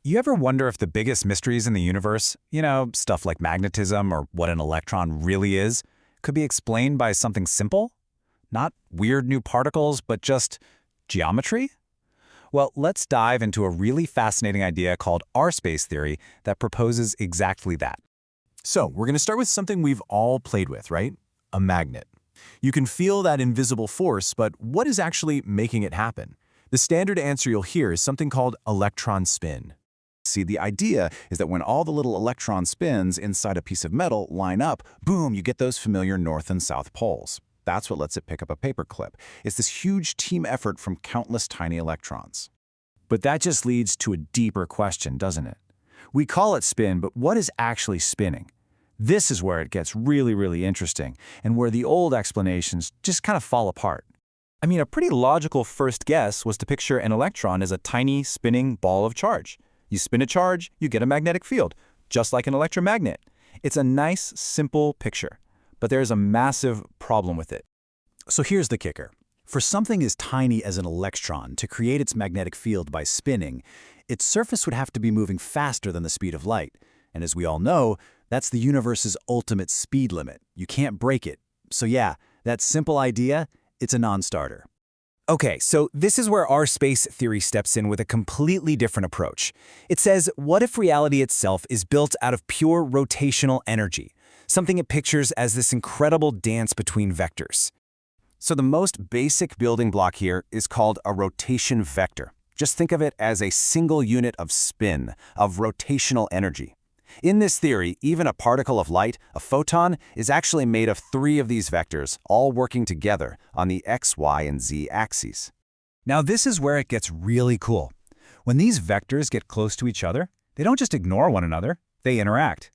You ever wonder if the biggest mysteries in the universe, stuff like magnetism or what an electron really is, could be explained by something simple? Not weird new particles, but just geometry? Well, let's dive into a really fascinating idea called R-space theory that proposes exactly that. So, we're going to start with something we've all played with, right? A magnet. You can feel that invisible force, but what is actually making it happen? The standard answer you'll hear is something called electron spin. See, the idea is that when all the little electron spins inside a piece of metal line up, boom, you get those familiar north and south poles. That's what lets it pick up a paper clip. It's this huge team effort from countless tiny electrons. But that just leads to a deeper question, doesn't it? We call it spin, but what is actually spinning? This is where it gets really interesting, and where the old explanations just kind of fall apart. I mean, a pretty logical first guess was to picture an electron as a tiny spinning ball of charge. You spin a charge, you get a magnetic field, just like an electromagnet. It's a nice, simple picture, but there's a massive problem with it. So here's the kicker. For something as tiny as an electron to create its magnetic field by spinning, its surface would have to be moving faster than the speed of light. And as we all know, that's the universe's ultimate speed limit. You can't break it. So yeah, that simple idea, it's a non-starter. Okay, so this is where our space theory steps in with a completely different approach. It says, what if reality itself is built out of pure rotational energy, something it pictures as this incredible dance between vectors? So the most basic building block here is called a rotation vector. Just think of it as a single unit of spin, of rotational energy. In this theory, even a particle of light, a photon, is actually made of 3 of these vectors, all working together on the x, y, and z axes. Now this is where it gets really cool. When these vectors get close to each other, they don't just ignore one another, they interact.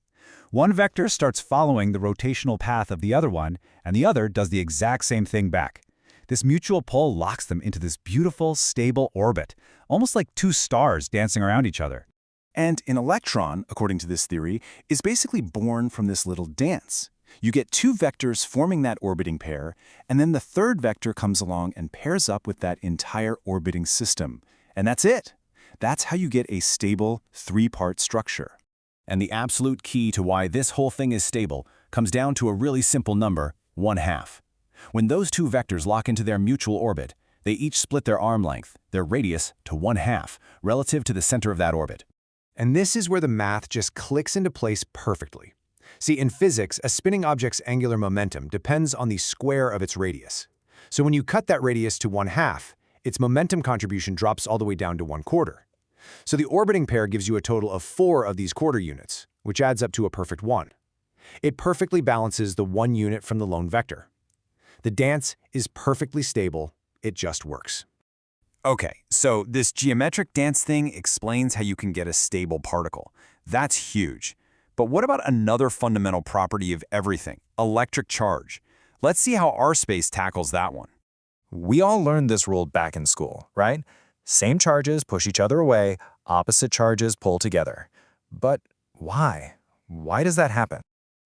One vector starts following the rotational path of the other one, and the other does the exact same thing back. This mutual pull locks them into this beautiful, stable orbit, almost like 2 stars dancing around each other. And an electron, according to this theory, is basically born from this little dance. You get 2 vectors forming that orbiting pair, and then the third vector comes along and pairs up with that entire orbiting system. And that's it. That's how you get a stable 3-part structure. And the absolute key to why this whole thing is stable comes down to a really simple number, 1/2. When those 2 vectors lock into their mutual orbit, they each split their arm length, their radius, to 1/2, relative to the center of that orbit. And this is where the math just clicks into place perfectly. See, in physics, a spinning object's angular momentum depends on the square of its radius. So when you cut that radius to 1/2, its momentum contribution drops all the way down to 1/4. So the orbiting pair gives you a total of 4 of these quarter units, which adds up to a perfect 1. It perfectly balances the 1 unit from the lone vector. The dance is perfectly stable, it just works. Okay, so this geometric dance thing explains how you can get a stable particle. That's huge. But what about another fundamental property of everything, electric charge? Let's see how our space tackles that one. We all learned this rule back in school, right? Same charges push each other away, opposite charges pull together. But why? Why does that happen?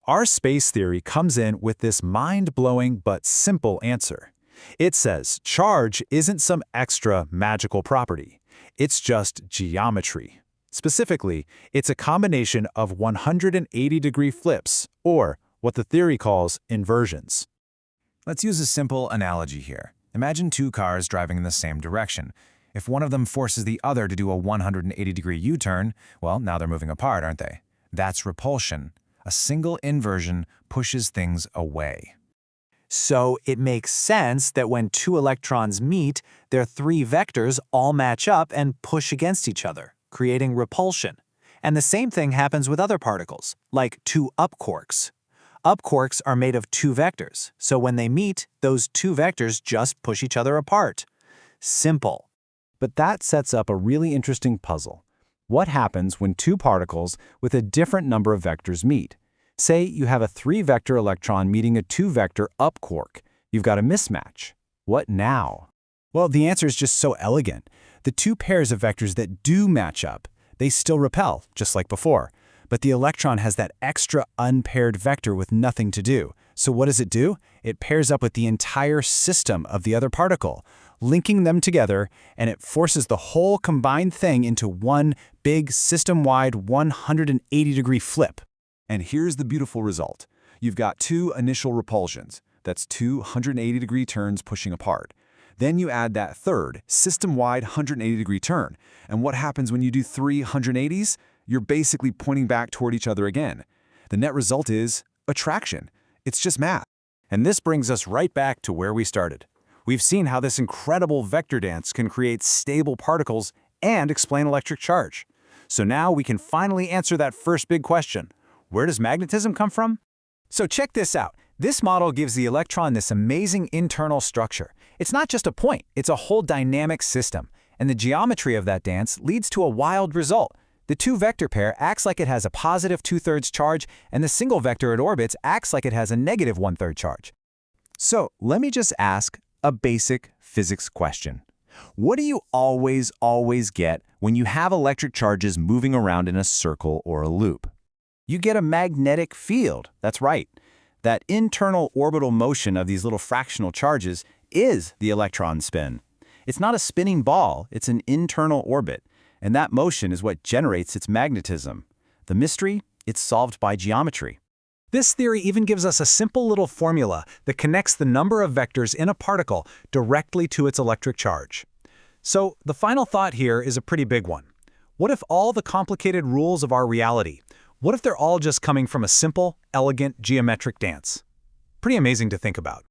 Our space theory comes in with this mind-blowing but simple answer. It says charge isn't some extra magical property. It's just geometry. Specifically, it's a combination of 180-degree flips, or what the theory calls inversions. Let's use a simple analogy here. Imagine 2 cars driving in the same direction. If one of them forces the other to do a 180-degree U-turn, well, now they're moving apart, aren't they? That's repulsion. A single inversion pushes things away. So it makes sense that when 2 electrons meet, their 3 vectors all match up and push against each other, creating repulsion. And the same thing happens with other particles, like 2 up quarks. Up quarks are made of 2 vectors, so when they meet, those 2 vectors just push each other apart. Simple. But that sets up a really interesting puzzle. What happens when 2 particles with a different number of vectors meet? Say you have a 3-vector electron meeting a 2-vector up quark. You've got a mismatch. What now? Well, the answer is just so elegant. The 2 pairs of vectors that do match up, they still repel, just like before. But the electron has that extra unpaired vector with nothing to do. So what does it do? It pairs up with the entire system of the other particle, linking them together, and it forces the whole combined thing into one big system-wide 180-degree flip. And here's the beautiful result. You've got two initial repulsions. That's two 180-degree turns pushing apart. Then you add that third, system-wide 180-degree turn. And what happens when you do three 180s? You're basically pointing back toward each other again. The net result is attraction. It's just math. And this brings us right back to where we started. We've seen how this incredible vector dance can create stable particles and explain electric charge. So now we can finally answer that first big question. Where does magnetism come from? So check this out. This model gives the electron this amazing internal structure. It's not just a point, it's a whole dynamic system. And the geometry of that dance leads to a wild result. The two-vector pair acts like it has a positive 2/3 charge, and the single vector it orbits acts like it has a negative 1/3 charge. So let me just ask a basic physics question. What do you always get when you have electric charges moving around in a circle or a loop? You get a magnetic field. That's right. That internal orbital motion of these little fractional charges is the electron spin. It's not a spinning ball, it's an internal orbit. And that motion is what generates its magnetism. The mystery? It's solved by geometry. This theory even gives us a simple little formula that connects the number of vectors in a particle directly to its electric charge. So the final thought here is a pretty big one. What if all the complicated rules of our reality, what if they're all just coming from a simple, elegant geometric dance? Pretty amazing to think about.